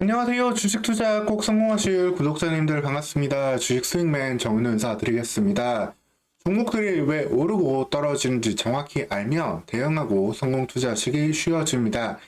안녕하세요. 주식 투자 꼭 성공하실 구독자님들 반갑습니다. 주식 수익맨 정은우 인사드리겠습니다. 종목들이 왜 오르고 떨어지는지 정확히 알면 대응하고 성공 투자하시기 쉬워집니다.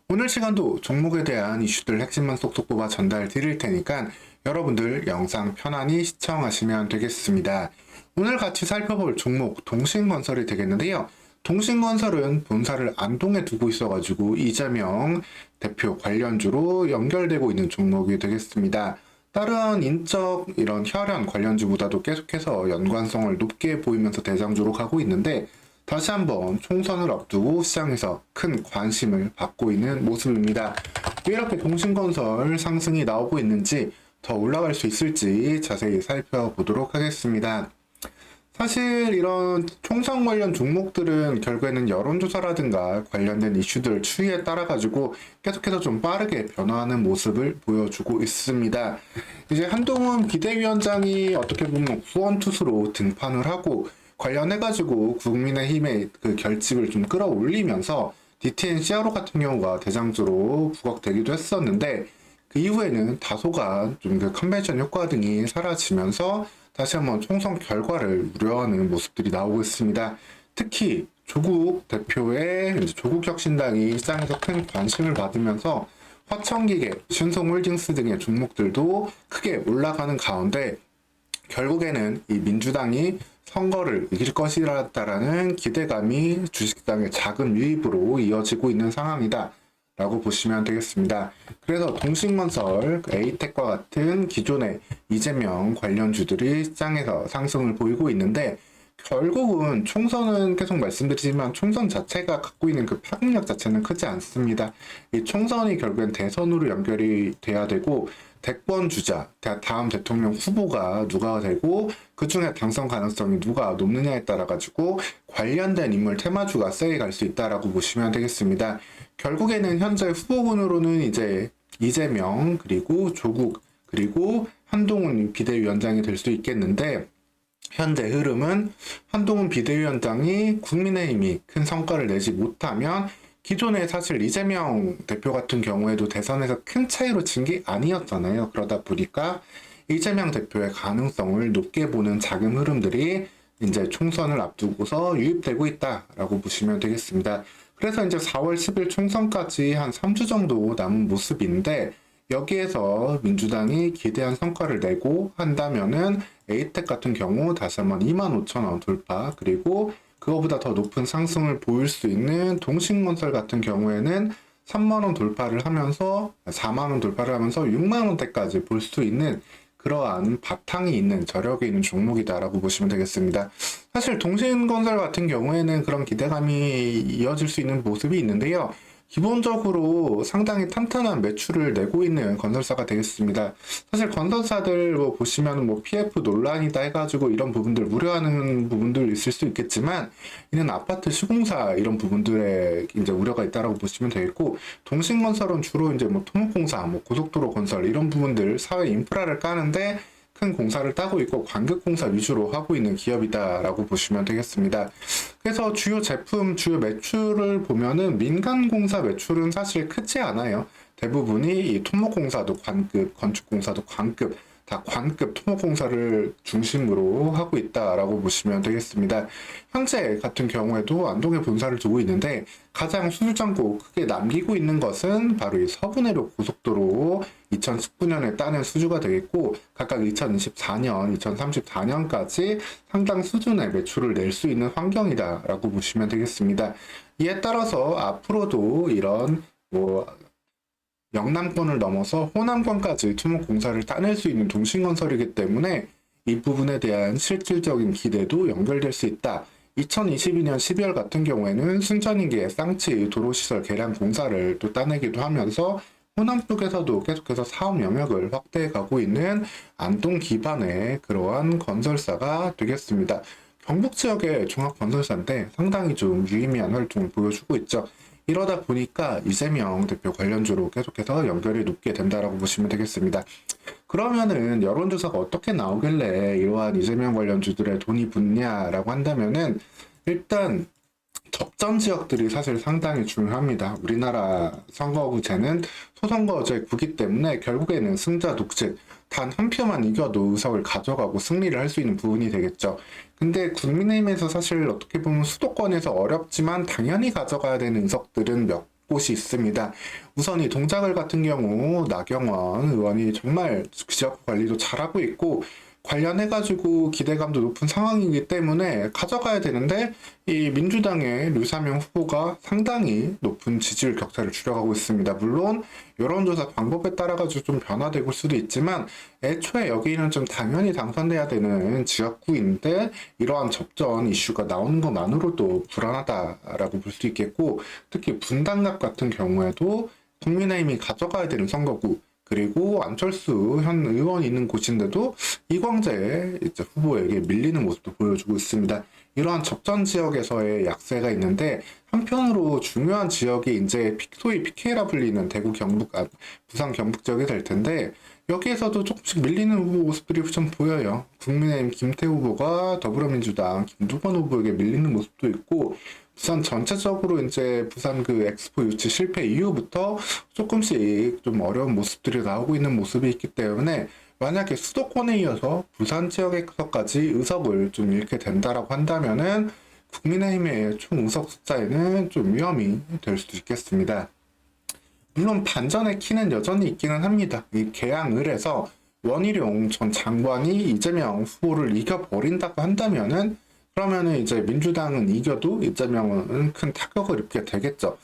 오늘 시간도 종목에 대한 이슈들 핵심만 쏙쏙 뽑아 전달 드릴 테니까 여러분들 영상 편안히 시청하시면 되겠습니다. 오늘 같이 살펴볼 종목 동신건설이 되겠는데요. 동신건설은 본사를 안동에 두고 있어가지고 이재명 대표 관련주로 연결되고 있는 종목이 되겠습니다. 다른 인적 이런 혈연 관련주보다도 계속해서 연관성을 높게 보이면서 대장주로 가고 있는데 다시 한번 총선을 앞두고 시장에서 큰 관심을 받고 있는 모습입니다. 왜 이렇게 동신건설 상승이 나오고 있는지 더 올라갈 수 있을지 자세히 살펴보도록 하겠습니다. 사실 이런 총선 관련 종목들은 결국에는 여론조사라든가 관련된 이슈들 추이에 따라 가지고 계속해서 좀 빠르게 변화하는 모습을 보여주고 있습니다. 이제 한동훈 비대위원장이 어떻게 보면 후원투수로 등판을 하고 관련해 가지고 국민의힘의 그 결집을 좀 끌어올리면서 DTN CRO 같은 경우가 대장주로 부각되기도 했었는데 그 이후에는 다소간 좀 그 컨벤션 효과 등이 사라지면서 다시 한번 총선 결과를 우려하는 모습들이 나오고 있습니다. 특히 조국 대표의 조국혁신당이 시장에서 큰 관심을 받으면서 화천기계, 신성홀딩스 등의 종목들도 크게 올라가는 가운데 결국에는 이 민주당이 선거를 이길 것이라는 기대감이 주식시장의 작은 유입으로 이어지고 있는 상황이다. 라고 보시면 되겠습니다. 그래서 동신건설, 에이텍과 같은 기존의 이재명 관련주들이 시장에서 상승을 보이고 있는데 결국은 총선은 계속 말씀드리지만 총선 자체가 갖고 있는 그 파급력 자체는 크지 않습니다. 이 총선이 결국엔 대선으로 연결이 돼야 되고 대권 주자, 다음 대통령 후보가 누가 되고 그 중에 당선 가능성이 누가 높느냐에 따라 가지고 관련된 인물 테마주가 세게 갈 수 있다라고 보시면 되겠습니다. 결국에는 현재 후보군으로는 이제 이재명 그리고 조국 그리고 한동훈 비대위원장이 될 수 있겠는데 현재 흐름은 한동훈 비대위원장이 국민의힘이 큰 성과를 내지 못하면 기존에 사실 이재명 대표 같은 경우에도 대선에서 큰 차이로 진 게 아니었잖아요. 그러다 보니까 이재명 대표의 가능성을 높게 보는 자금 흐름들이 이제 총선을 앞두고서 유입되고 있다라고 보시면 되겠습니다. 그래서 이제 4월 10일 총선까지 한 3주 정도 남은 모습인데 여기에서 민주당이 기대한 성과를 내고 한다면은 에이텍 같은 경우 다시 한번 25,000원 돌파 그리고 그거보다 더 높은 상승을 보일 수 있는 동신건설 같은 경우에는 3만원 돌파를 하면서 4만원 돌파를 하면서 6만원대까지 볼 수 있는 그러한 바탕이 있는 저력이 있는 종목이다라고 보시면 되겠습니다. 사실 동신건설 같은 경우에는 그런 기대감이 이어질 수 있는 모습이 있는데요. 기본적으로 상당히 탄탄한 매출을 내고 있는 건설사가 되겠습니다. 사실 건설사들 뭐 보시면 뭐 PF 논란이다 해가지고 이런 부분들 우려하는 부분들 있을 수 있겠지만 이는 아파트 시공사 이런 부분들에 이제 우려가 있다라고 보시면 되겠고 동신건설은 주로 이제 뭐 토목공사, 뭐 고속도로 건설 이런 부분들 사회 인프라를 까는데 큰 공사를 따고 있고 관급공사 위주로 하고 있는 기업이다라고 보시면 되겠습니다. 그래서 주요 제품, 주요 매출을 보면은 민간공사 매출은 사실 크지 않아요. 대부분이 이 토목공사도 관급, 건축공사도 관급, 다 관급 토목공사를 중심으로 하고 있다라고 보시면 되겠습니다. 현재 같은 경우에도 안동에 본사를 두고 있는데 가장 수주잔고 크게 남기고 있는 것은 바로 이 서부내륙 고속도로 2019년에 따낸 수주가 되겠고 각각 2024년, 2034년까지 상당 수준의 매출을 낼 수 있는 환경이다라고 보시면 되겠습니다. 이에 따라서 앞으로도 이런 뭐 영남권을 넘어서 호남권까지 토목공사를 따낼 수 있는 동신건설이기 때문에 이 부분에 대한 실질적인 기대도 연결될 수 있다. 2022년 12월 같은 경우에는 순천인계 쌍치 도로시설 개량 공사를 또 따내기도 하면서 호남 쪽에서도 계속해서 사업 영역을 확대해 가고 있는 안동 기반의 그러한 건설사가 되겠습니다. 경북 지역의 종합건설사인데 상당히 좀 유의미한 활동을 보여주고 있죠. 이러다 보니까 이재명 대표 관련주로 계속해서 연결이 높게 된다라고 보시면 되겠습니다. 그러면은 여론조사가 어떻게 나오길래 이러한 이재명 관련주들의 돈이 붙냐라고 한다면은 일단 접전 지역들이 사실 상당히 중요합니다. 우리나라 선거구제는 소선거제구기 때문에 결국에는 승자 독식, 단 한 표만 이겨도 의석을 가져가고 승리를 할 수 있는 부분이 되겠죠. 근데 국민의힘에서 사실 어떻게 보면 수도권에서 어렵지만 당연히 가져가야 되는 의석들은 몇 곳이 있습니다. 우선 이 동작을 같은 경우 나경원 의원이 정말 지역 관리도 잘하고 있고 관련해가지고 기대감도 높은 상황이기 때문에 가져가야 되는데 이 민주당의 류사명 후보가 상당히 높은 지지율 격차를 줄여가고 있습니다. 물론 여론조사 방법에 따라가지고 좀 변화될 수도 있지만 애초에 여기는 좀 당연히 당선돼야 되는 지역구인데 이러한 접전 이슈가 나오는 것만으로도 불안하다라고 볼 수 있겠고 특히 분당갑 같은 경우에도 국민의힘이 가져가야 되는 선거구 그리고 안철수 현 의원이 있는 곳인데도 이광재 이제 후보에게 밀리는 모습도 보여주고 있습니다. 이러한 접전 지역에서의 약세가 있는데 한편으로 중요한 지역이 이제 소위 PK라 불리는 대구 경북, 부산 경북 지역이 될 텐데 여기에서도 조금씩 밀리는 후보 모습들이 좀 보여요. 국민의힘 김태우 후보가 더불어민주당 김두관 후보에게 밀리는 모습도 있고 부산 전체적으로 이제 부산 그 엑스포 유치 실패 이후부터 조금씩 좀 어려운 모습들이 나오고 있는 모습이 있기 때문에 만약에 수도권에 이어서 부산 지역에서까지 의석을 좀 잃게 된다라고 한다면은 국민의힘의 총 의석 숫자에는 좀 위험이 될 수도 있겠습니다. 물론 반전의 키는 여전히 있기는 합니다. 이 개항을 해서 원희룡 전 장관이 이재명 후보를 이겨버린다고 한다면은 그러면은 이제 민주당은 이겨도 이재명은 큰 타격을 입게 되겠죠.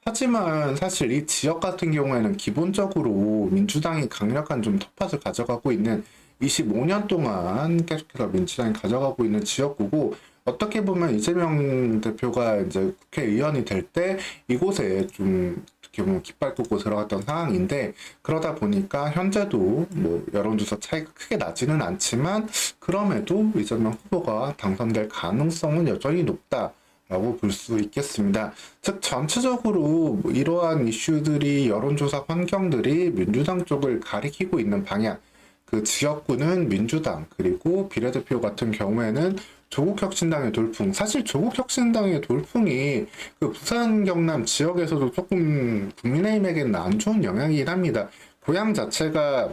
하지만 사실 이 지역 같은 경우에는 기본적으로 민주당이 강력한 좀 텃밭을 가져가고 있는 25년 동안 계속해서 민주당이 가져가고 있는 지역구고 어떻게 보면 이재명 대표가 이제 국회의원이 될 때 이곳에 좀 어떻게 보면 깃발 꽂고 들어갔던 상황인데 그러다 보니까 현재도 뭐 여론조사 차이가 크게 나지는 않지만 그럼에도 이재명 후보가 당선될 가능성은 여전히 높다라고 볼 수 있겠습니다. 즉 전체적으로 이러한 이슈들이 여론조사 환경들이 민주당 쪽을 가리키고 있는 방향 그 지역구는 민주당 그리고 비례대표 같은 경우에는 조국혁신당의 돌풍 사실 조국혁신당의 돌풍이 그 부산 경남 지역에서도 조금 국민의힘에게는 안 좋은 영향이긴 합니다. 고향 자체가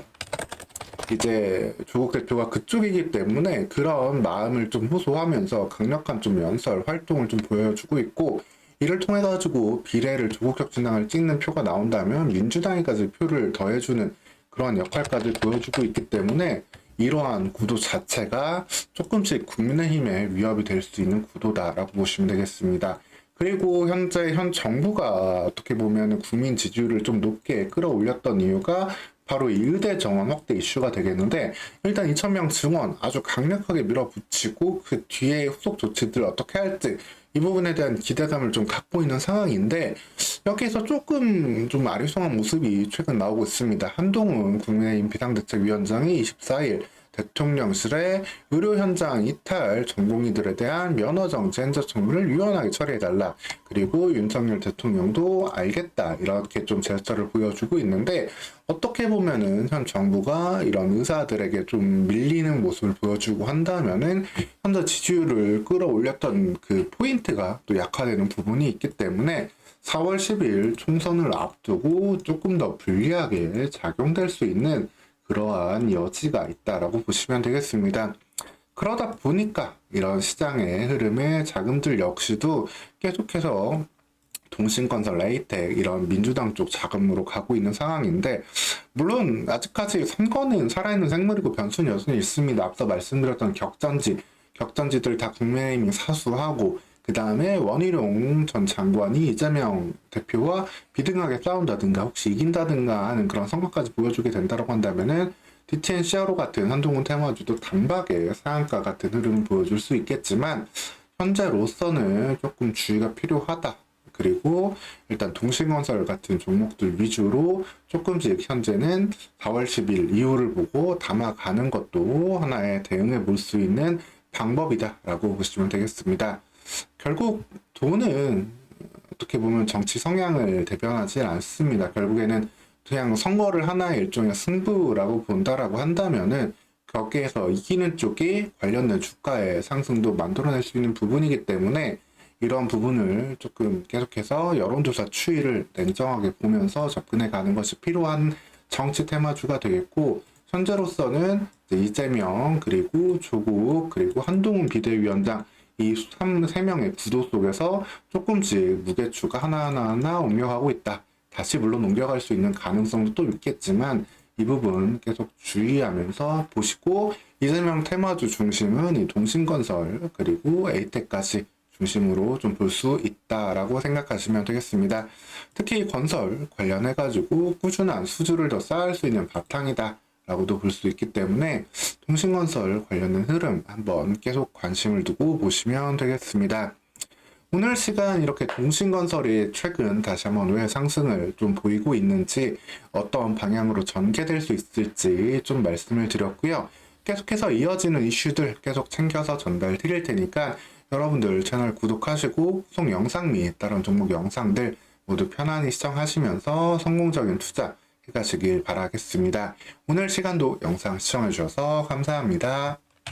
이제 조국 대표가 그쪽이기 때문에 그런 마음을 좀 호소하면서 강력한 좀 연설 활동을 좀 보여주고 있고 이를 통해 가지고 비례를 조국혁신당을 찍는 표가 나온다면 민주당에까지 표를 더해주는 그런 역할까지 보여주고 있기 때문에 이러한 구도 자체가 조금씩 국민의힘에 위협이 될 수 있는 구도다라고 보시면 되겠습니다. 그리고 현재 현 정부가 어떻게 보면 국민 지지율을 좀 높게 끌어올렸던 이유가 바로 이 의대 정원 확대 이슈가 되겠는데 일단 2,000명 증원 아주 강력하게 밀어붙이고 그 뒤에 후속 조치들을 어떻게 할지 이 부분에 대한 기대감을 좀 갖고 있는 상황인데 여기에서 조금 좀 아리송한 모습이 최근 나오고 있습니다. 한동훈 국민의힘 비상대책위원장이 24일 대통령실에 의료 현장 이탈 전공의들에 대한 면허 정지 행정처분을 유연하게 처리해달라. 그리고 윤석열 대통령도 알겠다. 이렇게 좀 제스처를 보여주고 있는데 어떻게 보면은 현 정부가 이런 의사들에게 좀 밀리는 모습을 보여주고 한다면은 현재 지지율을 끌어올렸던 그 포인트가 또 약화되는 부분이 있기 때문에 4월 10일 총선을 앞두고 조금 더 불리하게 작용될 수 있는 그러한 여지가 있다라고 보시면 되겠습니다. 그러다 보니까 이런 시장의 흐름에 자금들 역시도 계속해서 동신건설, 레이텍 이런 민주당 쪽 자금으로 가고 있는 상황인데 물론 아직까지 선거는 살아있는 생물이고 변수는 여전히 있습니다. 앞서 말씀드렸던 격전지들 다 국민의힘이 사수하고 그 다음에 원희룡 전 장관이 이재명 대표와 비등하게 싸운다든가 혹시 이긴다든가 하는 그런 성과까지 보여주게 된다고 한다면은 DTN CRO 같은 한동훈 테마주도 단박에 상한가 같은 흐름을 보여줄 수 있겠지만 현재로서는 조금 주의가 필요하다. 그리고 일단 동신건설 같은 종목들 위주로 조금씩 현재는 4월 10일 이후를 보고 담아가는 것도 하나의 대응해 볼 수 있는 방법이다라고 보시면 되겠습니다. 결국 돈은 어떻게 보면 정치 성향을 대변하지 않습니다. 결국에는 그냥 선거를 하나의 일종의 승부라고 본다라고 한다면은 거기에서 이기는 쪽이 관련된 주가의 상승도 만들어낼 수 있는 부분이기 때문에 이런 부분을 조금 계속해서 여론조사 추이를 냉정하게 보면서 접근해 가는 것이 필요한 정치 테마주가 되겠고, 현재로서는 이제 이재명, 그리고 조국, 그리고 한동훈 비대위원장 이 3명의 구도 속에서 조금씩 무게추가 하나하나 옮겨가고 있다. 다시 물론 옮겨갈 수 있는 가능성도 또 있겠지만 이 부분 계속 주의하면서 보시고, 이재명 테마주 중심은 이 동신건설 그리고 에이텍까지 중심으로 좀 볼 수 있다라고 생각하시면 되겠습니다. 특히 건설 관련해가지고 꾸준한 수주를 더 쌓을 수 있는 바탕이다 라고도 볼 수 있기 때문에 통신건설 관련된 흐름 한번 계속 관심을 두고 보시면 되겠습니다. 오늘 시간 이렇게 통신건설이 최근 다시 한번 왜 상승을 좀 보이고 있는지, 어떤 방향으로 전개될 수 있을지 좀 말씀을 드렸고요. 계속해서 이어지는 이슈들 계속 챙겨서 전달 드릴 테니까 여러분들 채널 구독하시고 후속 영상 및 다른 종목 영상들 모두 편안히 시청하시면서 성공적인 투자 해가시길 바라겠습니다. 오늘 시간도 영상 시청해주셔서 감사합니다.